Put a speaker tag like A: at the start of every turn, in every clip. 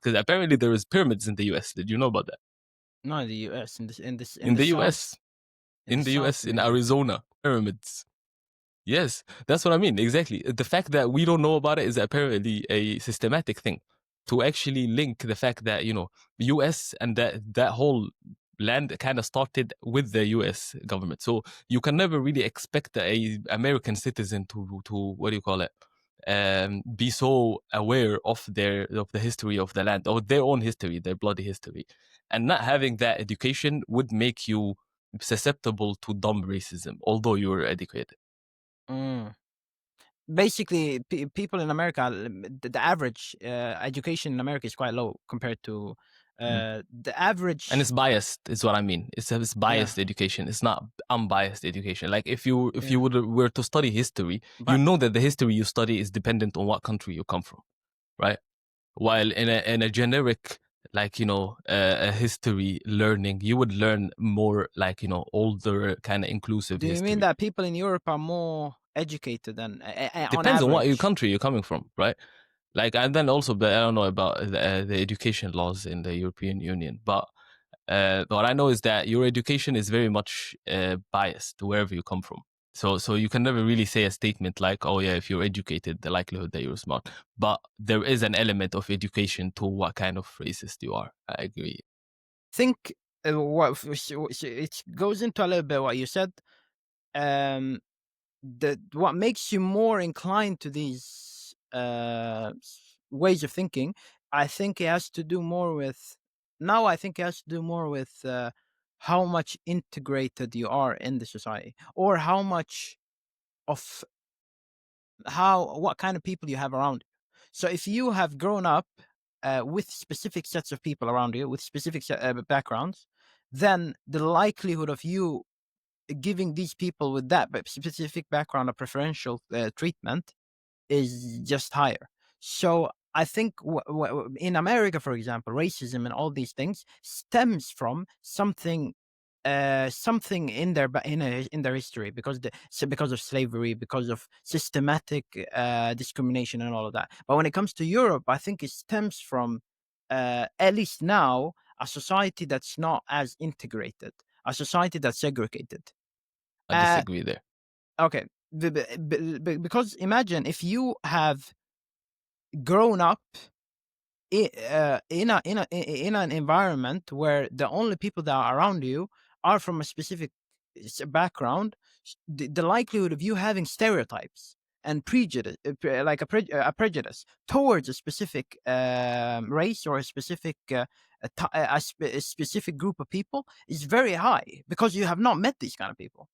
A: Because apparently there is pyramids in the US. Did you know about that?
B: Not in the U.S. In
A: In
B: the
A: the
B: South.
A: US,
B: In the South,
A: in
B: maybe.
A: Arizona, pyramids. Yes, that's what I mean. Exactly. The fact that we don't know about it is apparently a systematic thing to actually link the fact that, US and that whole land kind of started with the US government. So you can never really expect a American citizen to what do you call it? Be so aware of the history of the land or their own history, their bloody history. And not having that education would make you susceptible to dumb racism, although you're educated.
B: Mm. Basically, people in America, the average education in America is quite low compared to
A: Mm.
B: the
A: And
B: average.
A: it's biased is what I mean. It's
B: Yeah,
A: biased education. It's not unbiased education. Like if you
B: yeah.
A: were to study history, you
B: But
A: know that the history you study is dependent on what country you come from, right? While in a generic, like, a history learning, you would learn more like, older kind of inclusive
B: do you mean
A: history.
B: that people in Europe are more educated than on
A: Depends on what
B: average?
A: country you're coming from, right? Like, and then also, but I don't know about the education laws in the European Union, but what I know is that your education is very much biased wherever you come from. So you can never really say a statement like, "Oh yeah, if you're educated, the likelihood that you're smart." But there is an element of education to what kind of racist you are. I agree.
B: Think it goes into a little bit what you said. Um, what makes you more inclined to these ways of thinking, I think it has to do more with now. I think it has to do more with how much integrated you are in the society, or how much of what kind of people you have around you. So if you have grown up with specific sets of people around you with specific backgrounds, then the likelihood of you giving these people with that specific background a preferential treatment is just higher. So I think in America, for example, racism and all these things stems from something in their in their history, because of slavery, because of systematic discrimination and all of that. But when it comes to Europe, I think it stems from at least now a society that's not as integrated, a society that's segregated.
A: I
B: Uh,
A: disagree there.
B: okay, because imagine if you have grown up in an environment where the only people that are around you are from a specific background. The likelihood of you having stereotypes and prejudice, like a prejudice towards a specific race or a specific a specific group of people is very high, because you have not met these kind of people.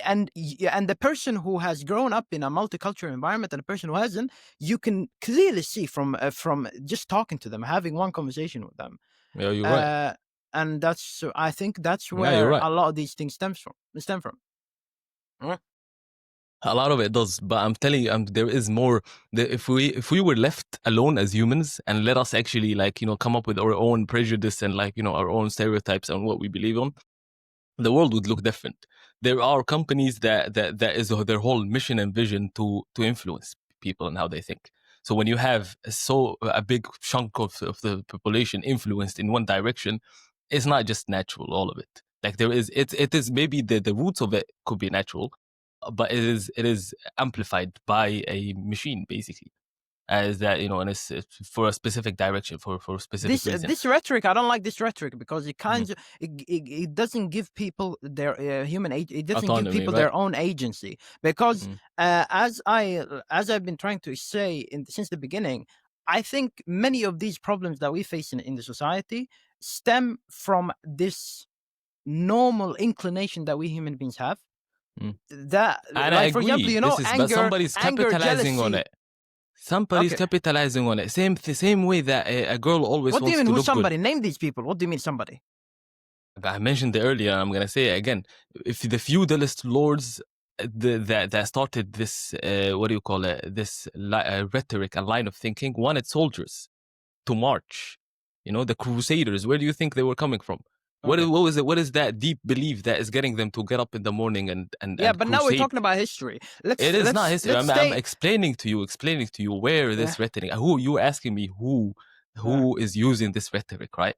B: And the person who has grown up in a multicultural environment and the person who hasn't, you can clearly see from just talking to them, having one conversation with them.
A: Yeah, you're right.
B: uh and that's, I think that's
A: Yeah, you're
B: where
A: right.
B: a lot of these things stem from. Mm.
A: A lot of it does, but I'm telling you, there is more. If we were left alone as humans and let us actually, like, come up with our own prejudice and, like, our own stereotypes and what we believe on, the world would look different. There are companies that is their whole mission and vision to influence people and how they think. So when you have a big chunk of the population influenced in one direction, it's not just natural, all of it. Like, it is maybe the roots of it could be natural, but it is amplified by a machine, basically, as that, and it's for a specific direction, for a specific reason.
B: This rhetoric, I don't like this rhetoric, because it
A: Mhm.
B: kind of it doesn't give people their human age. It doesn't give
A: Autonomy,
B: people
A: right?
B: their own agency, because
A: Mm.
B: as I've been trying to say since the beginning, I think many of these problems that we face in the society stem from this normal inclination that we human beings have,
A: Mm.
B: that,
A: And I
B: like, for example,
A: agree. This is, but somebody's capitalizing on
B: jealousy.
A: it. Somebody's
B: Okay,
A: capitalizing on it. Same way that a girl always
B: what do you
A: wants
B: mean
A: to
B: who's
A: look good.
B: somebody? Name these people. What do you mean somebody?
A: I mentioned it earlier, and I'm gonna say it again. If the feudalist lords that started this, what do you call it? This rhetoric and line of thinking wanted soldiers to march. The Crusaders. Where do you think they were coming from?
B: Okay.
A: What was it? What is that deep belief that is getting them to get up in the morning
B: Yeah,
A: and
B: but now we're
A: crusade?
B: talking about history.
A: It is not history.
B: Let's
A: I'm
B: stay.
A: explaining to you where
B: Yeah.
A: this rhetoric. Who you asking me? Who who is using this rhetoric, right?